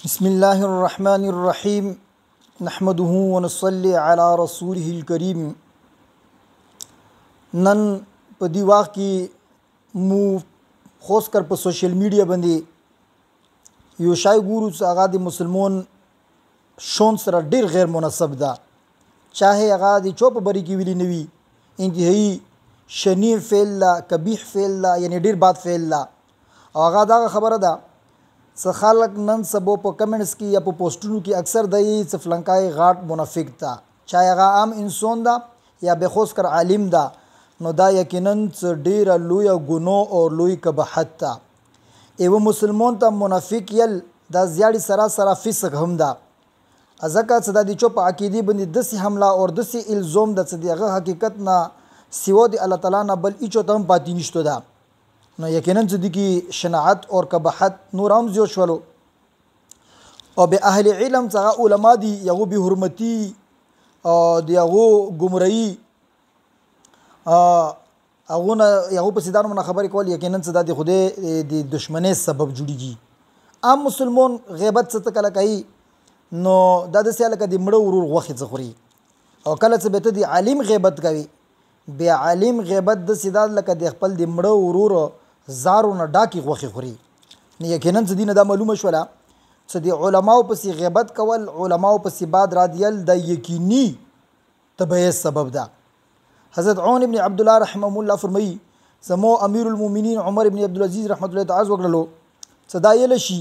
بسم الله الرحمن الرحيم نحمده ونصلي على رسوله الكريم نن په دی وخت کې مو خاص کر په سوشل میډیا باندې یو شای ګورو چې هغه د مسلمان شون سره ډیر غیر مناسب ده چاهه هغه د چوپ بری کې ویلي نوي انتهایی شنیع فعل لا قبیح فعل لا یعنی ډیر بد فعل لا هغه دا خبره ده څه خلک نن سبا په کمنټس کې یا په پوسټونو کې اکثر د څه فلنکای غاټ منافق ده چا هغه عام انسان ده یا به خاص کر عالم ده نو دا یقینا ډیره لوی ګناه او لوی قباحت ده ایو مسلمان ته منافق یل دا زیاړي سراسر فسق هم ده ځکه چې د چوپ عقیدې باندې داسې حمله او داسې الزام د څه دغه حقیقت نه سیوا د الله تعالی نه بل هیڅ ته هم پاتې نشته ده نو یقینا چې د کی شناعت او قباحت نور هم زیات شولو او به اهل علم څنګه علما دي یغو به حرمتي او د یغو گمراهي هغه نه یغو په سیدانو نه خبرې کول یقینا چې د خوده د دشمنی سبب جوړیږي عام مسلمان غیبت څه کله کوي نو د سیاله کې د مړو ورور غوخي ځخوري او کله چې به ته د عالم غیبت کوي بیا عالم غیبت د سیداد لکه د خپل د مړو ورور زارو نه ډاکی غوخي خوري نه یقینا چې دینه دا معلومه شوله چې د علماو پسې غیبت کول علماو پسې بعد رادیل د یقیني تبعیض سبب ده حضرت عون ابن عبد الله رحمه الله فرمایي سمو امیر المؤمنین عمر ابن عبد العزيز رحمت الله تعالی وکړلو چې دا یل شي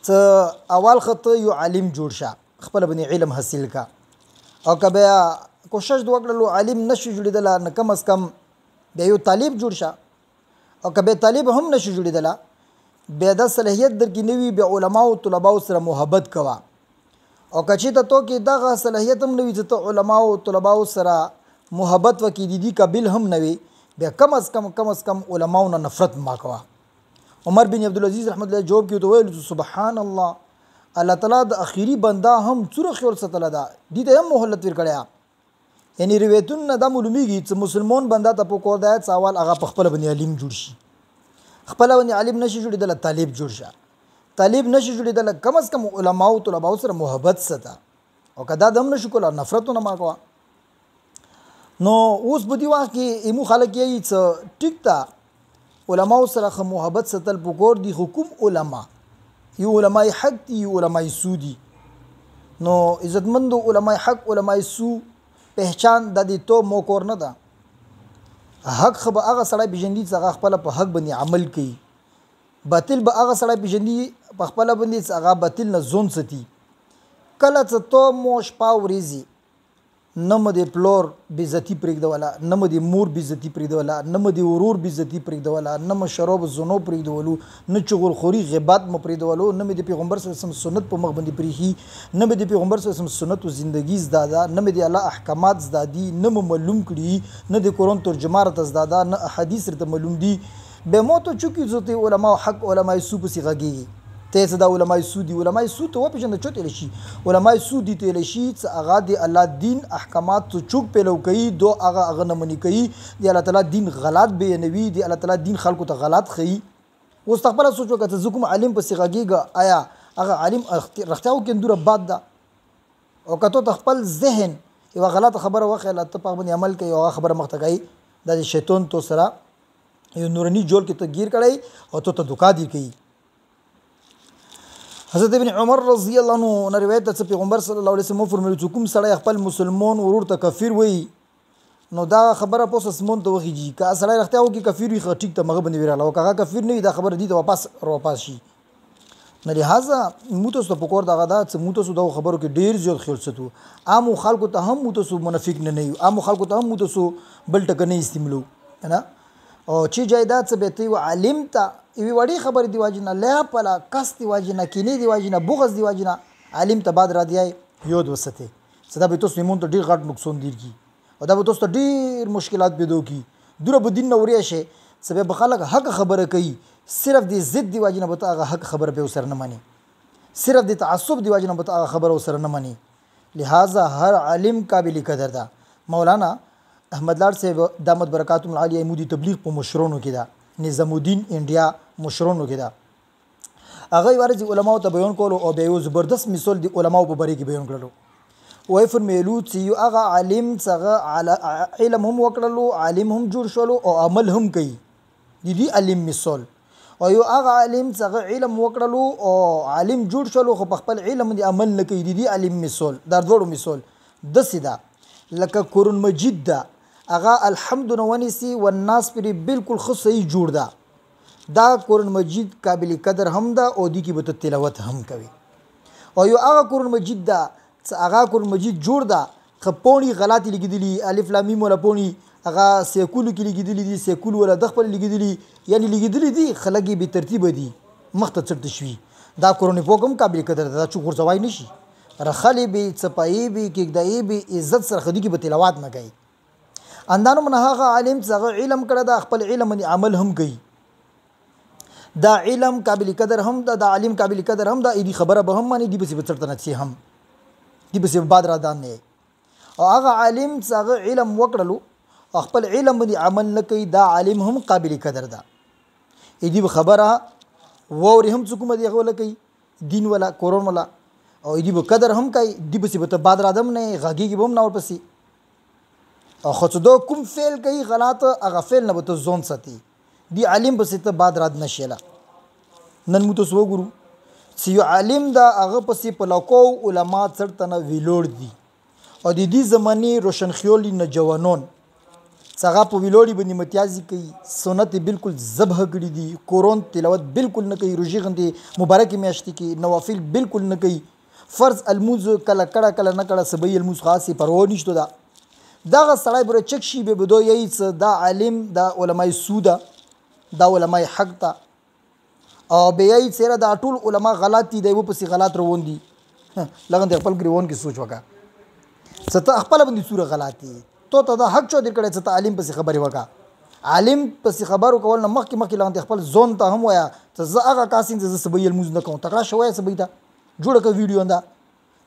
چې اول خط یو عالم جوړ شه خپل بني علم حاصل کا او کبه کوشش وکړلو عالم نشي جوړیدل نه کم از کم به یو طالب جوړ شه او کبه طالب هم نشي جوړیدل به د صلاحیت درکې نوي به علما او طلباء سره محبت کوا او کچې ته تو کې دغه صلاحیت هم نوي چې علما او طلباء سره محبت وکې دي قابل هم نوي به کم از کم علما نه نفرت ما کوا عمر بن عبد العزيز رحمت الله جواب کې ویل سبحان الله الله تعالی د اخیری بندا هم څوره خیر ستله ده دي ته هم مهلت ورکړیا یعنی روایتونه دا معلومیږي چې مسلمان بنده ته په کور دی سوال هغه په خپل باندې علم جوړ شي خپل باندې علم نشي جوړیدل طالب جوړ شه طالب نشي جوړیدل کم از کم علما او طلباء سره محبت ستا او کدا دم نشو کول نفرتونه ما کوا نو اوس په دی وخت کې ایمو خلک یې چې ټیک تا علما سره محبت ستل په کور دی حکم علما یو علماء حق دی یو علماء سودی نو عزتمند علماء حق علماء سو پہچان د دې تو مو کور نه ده حق خو به هغه سړی پیژندي چې هغه خپل په حق باندې عمل کوي باطل به هغه سړی پیژندي په خپل باندې چې هغه باطل نه ځون ستي کله چې تو مو شپه وريزي نه مده پلور بیزتی پرېږدولا نه مده مور بیزتی پرېږدولا نه مده ورور بیزتی پرېږدولا نه م شراب زونو پرېږدولو نه چغور خوري غیبت م پرېږدولو نه مده پیغمبر صلی الله علیه وسلم سنت په مخ باندې پرېخي نه مده پیغمبر صلی الله علیه وسلم سنت او زندگی زدادا نه مده الله احکامات زدادي نه معلوم کړي نه د قرآن ترجمه را زدادا نه احادیث را معلوم دي به مو ته چونکی زته علما حق علما سو په سیغږي ته د علماء سودی علماء سود ته وپیژند چوت لشي علماء سودی ته لشي چې هغه د الله دین احکامات ته چوک پیلو کوي دو هغه نه منی کوي د الله تعالی دین غلط بیانوي د الله تعالی دین خلکو ته غلط خي واستقبل سوچ وکړه چې کوم عالم په سیغږي آیا هغه عالم رختاو کې اندوره باد ده او کته تخپل ذهن یو غلط خبره وخیله ته په باندې عمل کوي او خبره مخته کوي د شیطان تو سره یو نورانی جوړ کې ته گیر کړی او ته دوکا دی کوي حضرت ابن عمر رضی الله عنه روایت ده چې پیغمبر صلی الله علیه وسلم فرمایي چې کوم سړی خپل مسلمان ورور ته کافر وي نو دا خبره پوس اسمون ته وخیږي که سړی رښتیا وکي کافر وي خو ټیک ته مغه باندې ویراله او که کافر نه وي دا خبره دي ته واپس شي نه لہذا موتوس ته پکور دغه دا چې موتوس د خبرو کې ډیر زیات خیال ستو عام خلکو ته هم موتوس منافق نه یو عام خلکو ته هم موتوس بل ټک نه استعمالو نه او چې جایداد څه به تی عالم ته وی وړي خبر دی واجنه لا پلا کس دی واجنه کینی دی واجنه بغض دی واجنه عالم ته بعد را دی یود وسته صدا به تاسو مونږ ته ډیر غټ نقصان دیږي او دا به تاسو ډیر مشکلات پیدا کی دوره به دین نوري شي سبب خلک حق خبره کوي صرف دی ضد دی واجنه به هغه حق خبره به وسر نه مانی صرف دی تعصب دی واجنه به هغه خبره وسر نه مانی لہذا هر عالم قابل قدر ده مولانا احمد لار صاحب دامت برکاتهم العالیه مودي تبلیغ په مشرونو کې ده نظام الدین انډیا مشرونو کې ده هغه ورځ علماو ته بیان کولو او بیا یو زبردست مثال دی علماو په باره کې بیان کړلو وایي فرمیلو چې یو هغه عالم څنګه علم هم وکړلو عالم هم جوړ شولو او عمل هم کوي د دې علم مثال او یو هغه عالم څنګه علم وکړلو او عالم جوړ شولو خو په خپل علم دی عمل نه کوي د دې علم مثال دا دوړو مثال داسې ده لکه قرآن مجید ده هغه الحمد نه ونیسي والناس پرې بالکل ښه صحیح جوړ ده دا قرآن مجید قابل قدر هم ده او دې کې به ته تلاوت هم کوي او یو هغه قرآن مجید ده چې هغه قرآن مجید جوړ ده خو پوڼې غلطې لګېدلي الف لام میم ولا پوڼې هغه سیکولو کې لګېدلي دي سیکول ولا د خپل لګېدلي یعنی لګېدلي دي خلک یې بې ترتیبه دي مخ ته چرته شوي دا قرآن پاک هم قابل قدر ده دا چې غورځوای نه شي رخلې به څپایي به کېږدایي به عزت سره خدي کې به تلاوت نه کوي اندانو من هغه عالم چې هغه علم کړی دا خپل علم باندې عمل هم کوي دا علم قابل قدر هم دا عالم قابل قدر هم دا دې خبره به هم مانی دی به چرته نه هم دی به بعد را دان نه او هغه عالم چې هغه علم وکړلو خپل علم باندې عمل نه کوي دا عالم هم قابل قدر ده دې خبره ووري هم څوک مې هغه کوي دین ولا قرآن ولا او دې به قدر هم کوي دې به بعد را دم نه غاګي به هم نه ورپسې او خو څه دو کوم فعل کوي غلط هغه فعل نه به ته ځون ساتي دی عالم بس ته بعد راد نشيله نن مو تاسو وګورو چې یو عالم دا هغه پسې په لکو علما چرته نه ویلوړ دي او د دې زماني روشن خیالي نوجوانون څنګه په ویلوړي باندې متیازي کوي سنت بالکل ذبح کړي دي قرآن تلاوت بالکل نه کوي روزي غندي مبارک میاشتې کې نوافل بالکل نه کوي فرض الموز کله کړه کله نه کړه سبي الموز خاصي پروا نشته دا دغه سړی بر چک شي به بدو یی دا عالم دا علماء سودا دا علماء حق تا او به یی سره دا ټول علما غلط دي دی په سي غلط روان دي لګن د خپل ګریوان کې سوچ وکا ست خپل باندې سوره غلط دي تو ته دا حق چو در کړه ست عالم په سي خبري وکا عالم په سي خبرو کول نه مخکې لګن خپل زون ته هم ویا ته زه هغه کاسین زه سبي الموز نه کوم تکړه شوی سبي دا جوړ ک ویډیو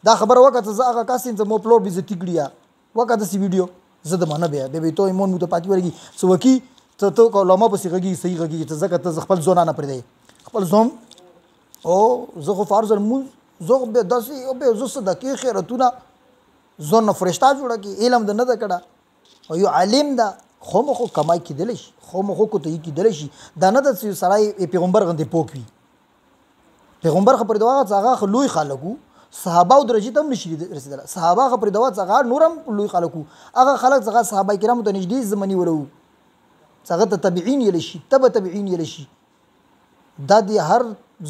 دا خبر وکړه ته زه هغه کاسین زه مو اپلوډ به تی کړیا وکړه سی ویډیو زه د منه به تو ایمون مو ته پاتې ورګي سو وکی ته کومه په سیغږي صحیح غږی ته زکه ته خپل زونه نه پردې خپل زوم او زه خو فرض الموز زه به داسې او به زه صدقې خیرتونه زون فرشتہ جوړه کی علم د نه د کړه او یو عالم دا خو مخ کمای کیدل شي خو مخ کو ته کیدل شي دا نه د سړی پیغمبر غندې پوکوي پیغمبر خبر دوا هغه لوی خلکو صحابه او درجه تم نشي رسیدله صحابه خبر دوا څنګه نورم لوی خلکو هغه خلک څنګه صحابه کرام ته نږدې زمني ورو څنګه ته تبعین یل شي تبعین یل شي دا دی هر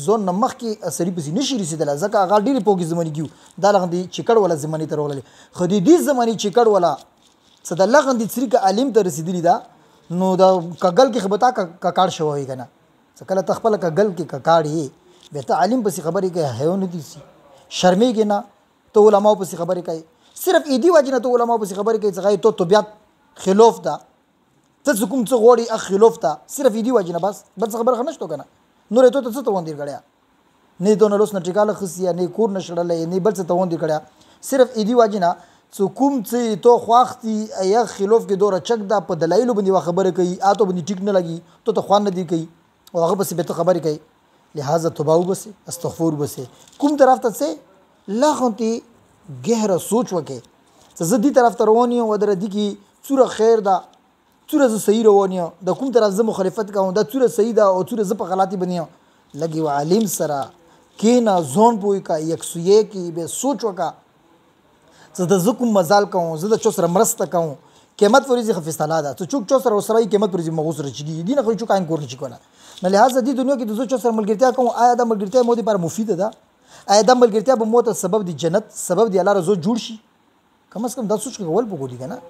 زون مخ کې اثرې پسې نشي رسیدله ځکه هغه ډېری پوګي زمني کیو دا لغندې چکړ ولا زمني تر ولله خو دې زمني چکړ ولا څه د لغندې سری ک عالم ته رسیدلی دا نو دا کګل کې خبرتا کاړ شوی کنه څه کله تخپل کګل کې کاړی به ته عالم پسې خبرې کوي هیونه دي سي شرمېږي نه ته علماء پسې خبرې کوي صرف ایدی وجه نه ته علماء پسې خبرې کوي څنګه ته طبيعت خلاف ده ته کوم څه غوړي اخ خلاف ده صرف ایدی وجه نه بس خبر خنشتو کنه نور ته څه ته وندې کړیا نه دونه لوس نه ټیکاله خصیا نه کور نشړلې نه بل څه ته وندې کړیا صرف ایدی وجه نه څو کوم څه تو خواختي یا خلاف کې دوره چک ده په دلایل باندې خبره کوي اته باندې ټیک نه لګي ته خوان نه دی کوي او هغه بس به ته خبرې کوي لہذا توبه بس استغفر بس کوم طرف ته سه لاغونتي گہرا سوچ وکې زه دې طرف ته روان یم ودره دي کی څوره خیر ده څوره زه صحیح روان یم د کوم طرف زه مخالفت کوم دا څوره صحیح ده او څوره زه په غلطي بنیم لګي و عالم سره کینا زون پوي کا یکسوی کی به سوچ وکا زه د زکم مزال کوم زه د چوسره مرسته کوم قیمت ورزي خفصله ده ته چوک چوسره وسره قیمت ورزي مغوس رچګي دي نه خو چوک ان کور نشي کوله نه لہذا دې دنیا کې د زو چوسره ملګرتیا کوم آیا د ملګرتیا مو دي پر مفیده ده آیا د ملګرتیا به موت سبب دی جنت سبب دی الله رضا جوړ شي کم از کم دا سوچ کول پکودي کنه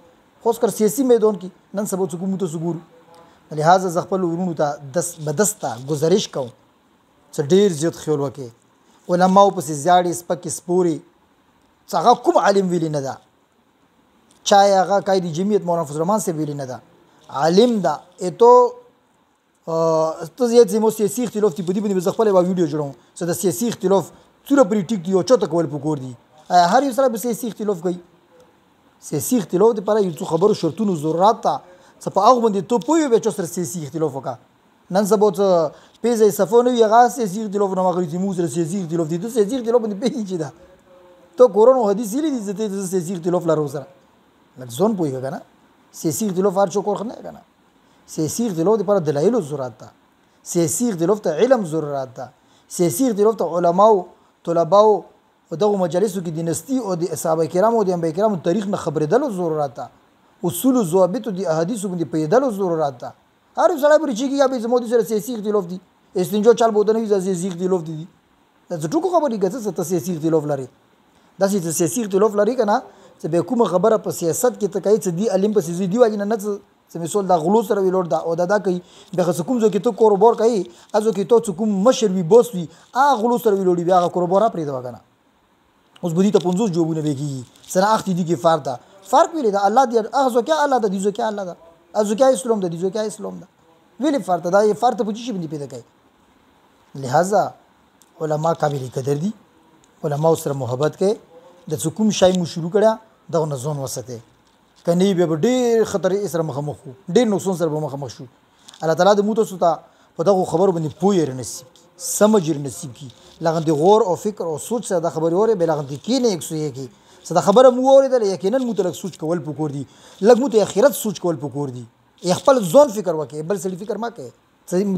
خو کر سیاسي میدان کې نن سبا څوک مو ته سګور لہذا ز خپل ورونو ته بدستا گزارش کوم چې ډیر زیات خیال وکي علماء په زیاړي سپک سپوري څنګه کوم عالم ویلی نه ده چا هغه قائد جمعیت مولانا فضل الرحمن سے ویلی نه ده عالم ده اته ته زیات زمو سیاسي اختلاف دی په دې باندې خپل ویډیو جوړوم چې د سیاسي اختلاف څوره پرې ټیک دی او چاته کول پکور دي هر یو سره به سیاسي اختلاف کوي سیاسي اختلاف لپاره یو څه خبرو شرطونو ضرورت ته څه په هغه باندې ته پوي به چې سره سیاسي اختلاف وکړه نن سبا څه پیزه صفو نه وي هغه سیاسي اختلاف نه مغري موږ سره سیاسي اختلاف دي د سیاسي اختلاف باندې پیږي چې دا ته قرآن او حدیث لري دي چې سیاسي اختلاف لرو سره لکه ځون پوهیږه کنه سیاسي اختلاف هر څوک ورخ نه کنه سیاسي اختلاف لپاره دلایل ضرورت ده سیاسي اختلاف ته علم ضرورت ده سیاسي اختلاف ته علماو طلباو او دغه مجالسو کې دینستی او د صحابه کرامو او د انبیاء کرامو تاریخ نه خبرېدلو ضرورت ده اصول او ضوابط د احادیثو باندې پیدلو ضرورت ده هر سړی پرې چې یا به زموږ سره سیاسي اختلاف دي استنجو چل بودنه وي سیاسي اختلاف دي دا ټکو خبرې ګټه ته سیاسي اختلاف لري دا چې سیاسي اختلاف لري کنه چې به کومه خبره په سیاست کې ته کوي چې دی علم په سيزي دی واجب نه چې مثال دا غلو سره ویلور دا او دا کوي به کوم ځکه ته کوربور کوي ازو کې ته کوم مشر وي بوس وي ا غلو سره ویلوړي بیا کوربور پرې دا کنه اوس بده ته 50 جوابونه ویږي سره اخت دي کې فرق ویل دا الله دې اغزو کې الله دې ځو کې الله دا ازو کې اسلام دې ځو کې اسلام دا ویل فرق دا یې فرق په چی باندې پیدا کوي لہذا علما قابل قدر دي علما سره محبت کوي د کوم شای مو شروع کړه دا نزون وسته کني به ډېر خطر سره مخامخ ډېر نقصان سره مخامخ شو الله تعالی د موته ستا په دغه خبر باندې پوهه نصیب سمجھ نصیب کی لغن دی غور او فکر او سوچ سره د خبر اوره به لغن دی کینه 101 کی صدا خبره مو اوریدل یقینا متلک سوچ کول پکور دي لګ مو ته اخرت سوچ کول پکور دي خپل ځون فکر وکي بل سړي فکر ما کوي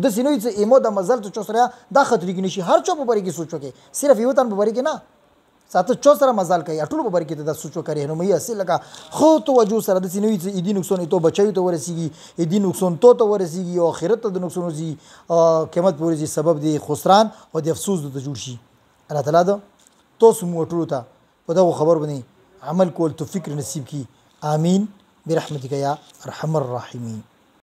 د سينوي چې ایمو د مزل ته چوسره دا خطرې کې نشي هر چا په بری کې سوچ وکي صرف یو تن په بری کې نه ساته چوسره مزل کوي ټول په بری کې د سوچ وکړي نو مې اصل لکه خو توجه سره د سينوي چې دې نقصان ته بچي ته ورسیږي دې نقصان ته ورسیږي او آخرت ته د نقصان وزي قیامت پورې سبب دی خسران او د افسوس د جوړ شي الله تعالی دا تاسو مو ټول ته په دغه خبر باندې عمل کول توفیق نصیب کی آمین برحمتک یا ارحم الراحمین